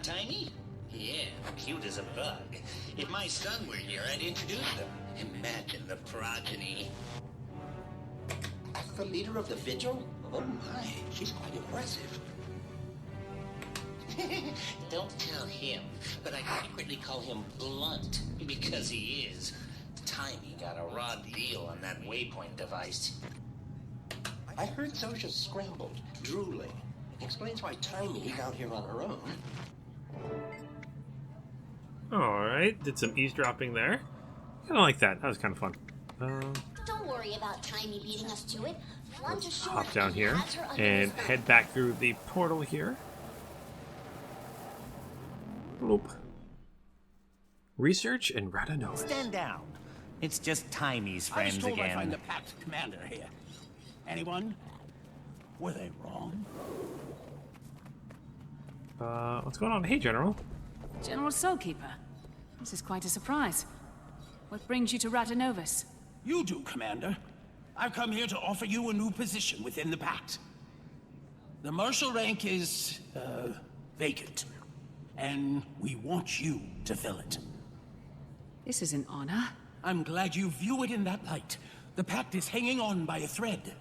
Timey? Yeah, cute as a bug. If my son were here, I'd introduce them. Imagine the progeny. As the leader of the Vigil? Oh my, she's quite impressive. Don't tell him, but I secretly call him Blunt, because he is. Timey got a raw deal on that waypoint device. I heard Zosha scrambled, drooling. Explains why Timey's out here on her own. Alright, did some eavesdropping there. Kind of like that. That was kind of fun. Don't worry about Timey beating us to it. Lunge assures Hop down he here has her under and his thumb. head back through the portal here. Bloop. Research and Radanovis. Stand down. It's just Timey's I friends was told again. I find the Pact commander here. Anyone? Were they wrong? What's going on? Hey, General. General Soulkeeper. This is quite a surprise. What brings you to Radanovis? You do, Commander. I've come here to offer you a new position within the Pact. The marshal rank is, vacant. And we want you to fill it. This is an honor. I'm glad you view it in that light. The Pact is hanging on by a thread.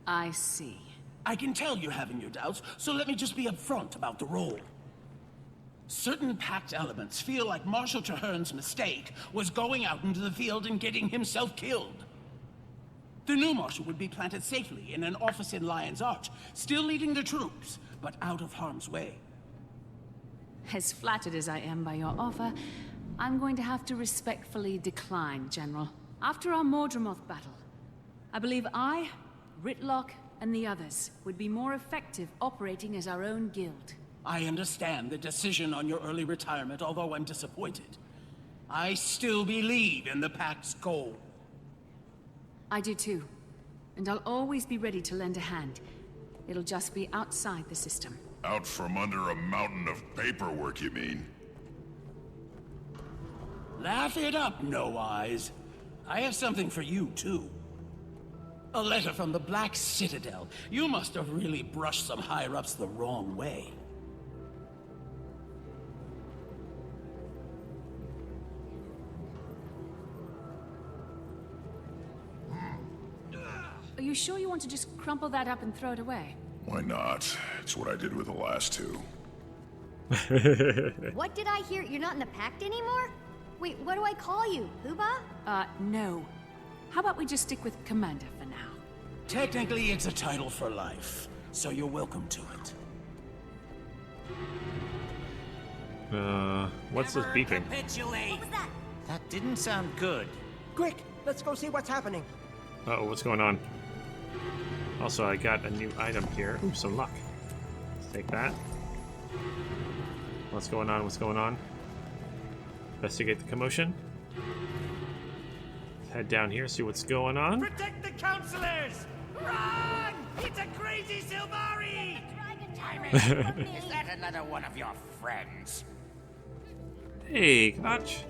I see. I can tell you're having your doubts, so let me just be upfront about the role. Certain Pact elements feel like Marshal Traherne's mistake was going out into the field and getting himself killed. The new Marshal would be planted safely in an office in Lion's Arch, still leading the troops, but out of harm's way. As flattered as I am by your offer, I'm going to have to respectfully decline, General. After our Mordremoth battle, I believe I, Ritlock, and the others would be more effective operating as our own guild. I understand the decision on your early retirement, although I'm disappointed. I still believe in the Pact's goal. I do too. And I'll always be ready to lend a hand. It'll just be outside the system. Out from under a mountain of paperwork, you mean? Laugh it up, No Eyes. I have something for you, too. A letter from the Black Citadel. You must have really brushed some higher-ups the wrong way. Are you sure you want to just crumple that up and throw it away? Why not? It's what I did with the last two. What did I hear? You're not in the Pact anymore? Wait, what do I call you? Huba? No. How about we just stick with Commander for now? Technically, it's a title for life, so you're welcome to it. What's this beeping? Capitulate. What was that? That didn't sound good. Quick, let's go see what's happening. Uh-oh, what's going on? Also, I got a new item here. Ooh, some luck. Let's take that. What's going on? What's going on? Investigate the commotion. Let's head down here, see what's going on. Protect the counselors! Run! It's a crazy Silvari! Is that another one of your friends? Hey, Knotch.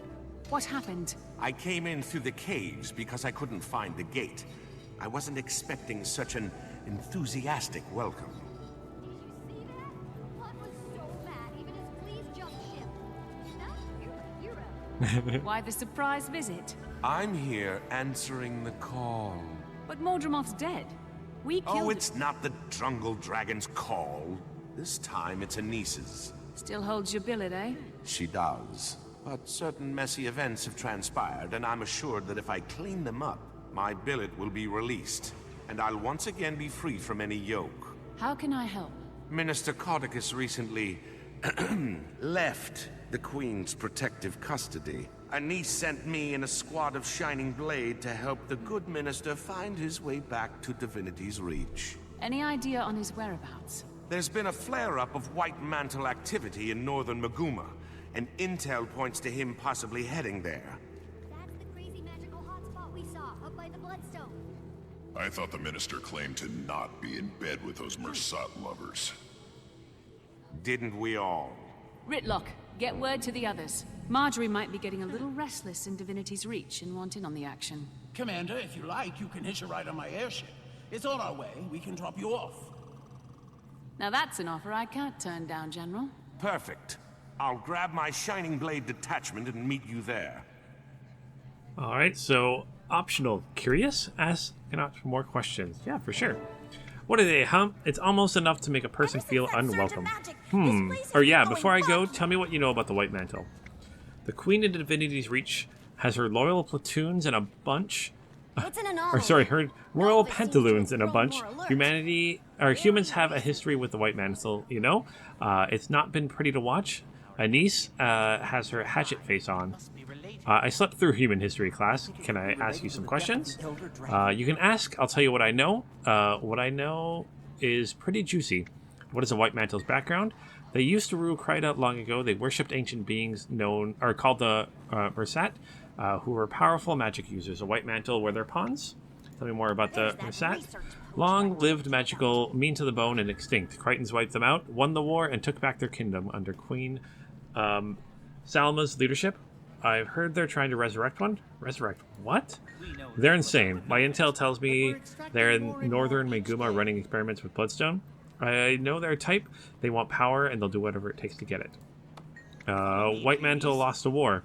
What happened? I came in through the caves because I couldn't find the gate. I wasn't expecting such an enthusiastic welcome. Did you see that? Blood was so mad, even his fleas jumped ship. Now you're a hero. Why the surprise visit? I'm here answering the call. But Mordremoth's dead. We killed Oh, it's not the Drungle Dragon's call. This time it's Anis's. Still holds your billet, eh? She does. But certain messy events have transpired, and I'm assured that if I clean them up, my billet will be released, and I'll once again be free from any yoke. How can I help? Minister Codicus recently left the Queen's protective custody. Anis sent me and a squad of Shining Blade to help the good minister find his way back to Divinity's Reach. Any idea on his whereabouts? There's been a flare-up of White Mantle activity in northern Maguma, and intel points to him possibly heading there. That's the crazy magical hotspot we saw up by the Bloodstone. I thought the minister claimed to not be in bed with those Mersat lovers. Didn't we all? Ritlock, get word to the others. Marjorie might be getting a little restless in Divinity's Reach and want in on the action. Commander, if you like, you can hitch a ride on my airship. It's on our way. We can drop you off. Now that's an offer I can't turn down, General. Perfect. I'll grab my Shining Blade detachment and meet you there. Alright, so optional. Curious? Ask Knotch for more questions. Yeah, for sure. What are they, huh? It's almost enough to make a person feel unwelcome. Or yeah, before I go, tell me what you know about the White Mantle. The Queen of Divinity's Reach has her loyal platoons and a bunch... It's an anomaly. Or sorry, her royal pantaloons in a bunch. Humans have a history with the White Mantle, you know? It's not been pretty to watch. Anis has her hatchet face on. I slept through human history class. Can I ask you some questions? You can ask. I'll tell you what I know. What I know is pretty juicy. What is a White Mantle's background? They used to rule Kryta long ago. They worshipped ancient beings called the Mersat, who were powerful magic users. A White Mantle were their pawns. Tell me more about the Mersat. Long-lived, magical, mean to the bone, and extinct. Crichtons wiped them out, won the war, and took back their kingdom under Queen Salma's leadership. I've heard they're trying to resurrect one. Resurrect what? They're insane. My intel tells me they're in northern Meguma running experiments with Bloodstone. I know their type. They want power, and they'll do whatever it takes to get it. White Mantle lost a war.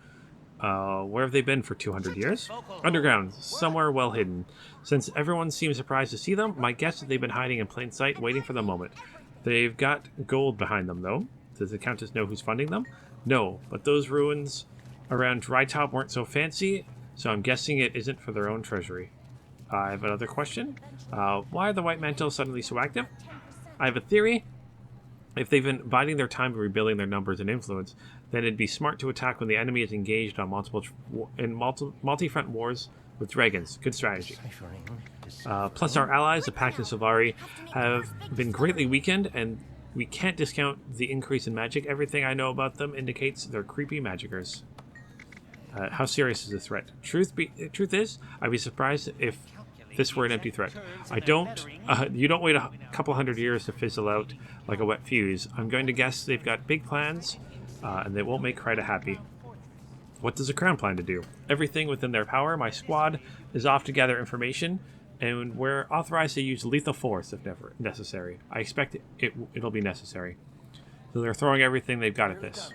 Where have they been for 200 years? Underground, somewhere well hidden. Since everyone seems surprised to see them, my guess is they've been hiding in plain sight, waiting for the moment. They've got gold behind them, though. Does the Countess know who's funding them? No, but those ruins around Drytop weren't so fancy, so I'm guessing it isn't for their own treasury. I have another question. Why are the White Mantle suddenly so active? I have a theory. If they've been biding their time and rebuilding their numbers and influence, then it'd be smart to attack when the enemy is engaged on multi-front wars with dragons. Good strategy. Plus, our allies, the Pact and Silvari, have been greatly weakened, and we can't discount the increase in magic. Everything I know about them indicates they're creepy magicers. How serious is the threat? Truth is, I'd be surprised if this were an empty threat. You don't wait a couple hundred years to fizzle out like a wet fuse. I'm going to guess they've got big plans, and they won't make Kryta happy. What does the Crown plan to do? Everything within their power. My squad is off to gather information, and we're authorized to use lethal force if necessary. I expect it'll be necessary. So they're throwing everything they've got at this.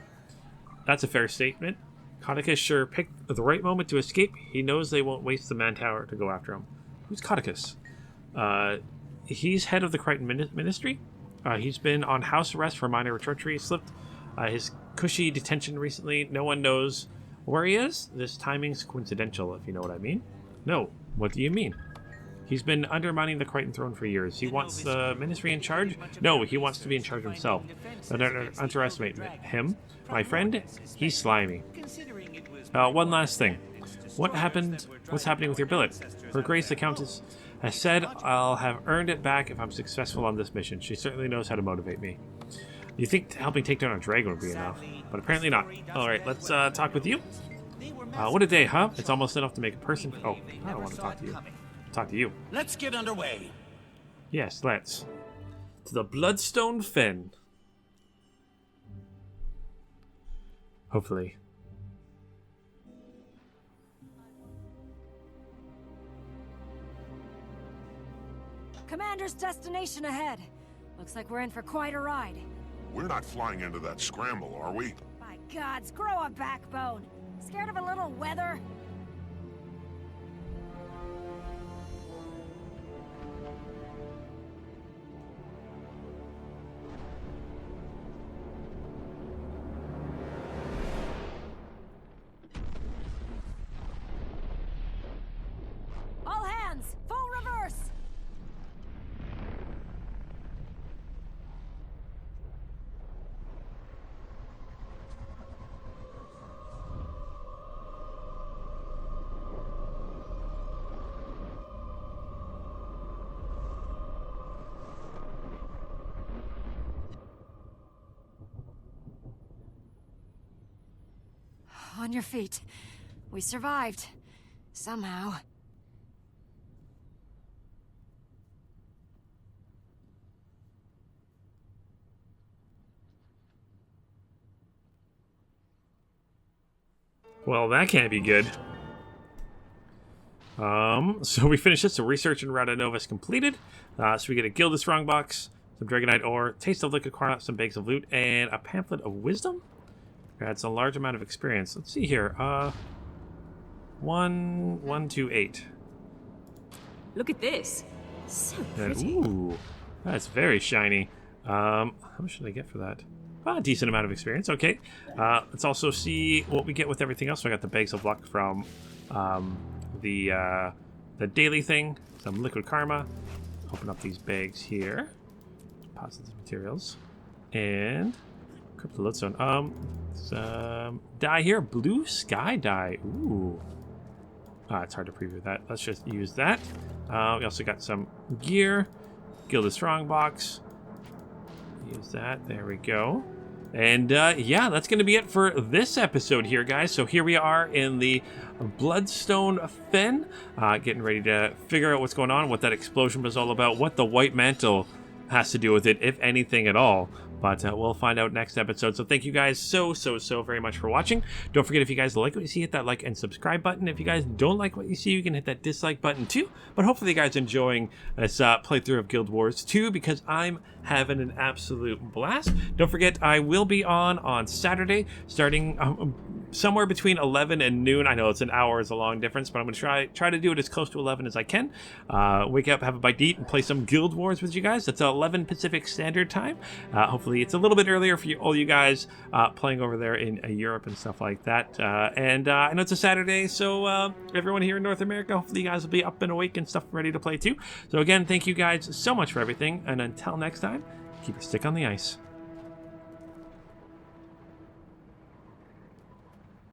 That's a fair statement. Codicus sure picked the right moment to escape. He knows they won't waste the manpower to go after him. Who's Codicus? He's head of the Crichton Ministry. He's been on house arrest for minor treachery. Slipped his cushy detention recently. No one knows where he is. This timing's coincidental, if you know what I mean. No, what do you mean? He's been undermining the Crichton throne for years. He wants the ministry in charge? No, he wants to be in charge himself. Don't underestimate him. My friend, he's slimy. One last thing. What's happening with your billet? Her Grace the Countess has said I'll have earned it back if I'm successful on this mission. She certainly knows how to motivate me. You think helping take down a dragon would be enough, but apparently not. Alright, let's talk with you. What a day, huh? It's almost enough to make a person... Oh, I don't want to talk to you. Talk to you. Let's get underway. Yes, let's. To the Bloodstone Fen. Hopefully. Commander's destination ahead. Looks like we're in for quite a ride. We're not flying into that scramble, are we? By gods, grow a backbone. Scared of a little weather? All hands, full reverse! On your feet. We survived. Somehow. Well, that can't be good. So we finished this. So research in Radonova is completed. So we get a Gilded Strongbox, some Dragonite ore, taste of liquid Karna, some bags of loot, and a pamphlet of wisdom. That's a large amount of experience. Let's see here. 1, 2, 8. Look at this. So And, pretty. ooh, that's very shiny. How much should I get for that? A decent amount of experience. Okay. Let's also see what we get with everything else. So I got the bags of luck from the daily thing. Some liquid karma. Open up these bags here. Deposit these materials. And crypto lodestone. Some dye here. Blue sky dye. Ooh. It's hard to preview that. Let's just use that. We also got some gear. Gilded Strongbox. Use that. There we go. And yeah, that's going to be it for this episode here, guys. So here we are in the Bloodstone Fen, getting ready to figure out what's going on, what that explosion was all about, what the White Mantle has to do with it, if anything at all. But we'll find out next episode. So thank you guys so very much for watching. Don't forget, if you guys like what you see, hit that like and subscribe button. If you guys don't like what you see, you can hit that dislike button too. But hopefully you guys are enjoying this playthrough of Guild Wars 2, because I'm having an absolute blast. Don't forget, I will be on Saturday, starting somewhere between 11 and noon. I know it's an hour is a long difference, but I'm going to try to do it as close to 11 as I can. Wake up, have a bite to eat, and play some Guild Wars with you guys. That's 11 Pacific Standard Time. Hopefully it's a little bit earlier for all you guys playing over there in Europe and stuff like that. And I know it's a Saturday, so everyone here in North America, hopefully you guys will be up and awake and stuff ready to play too. So again, thank you guys so much for everything, and until next time, keep your stick on the ice.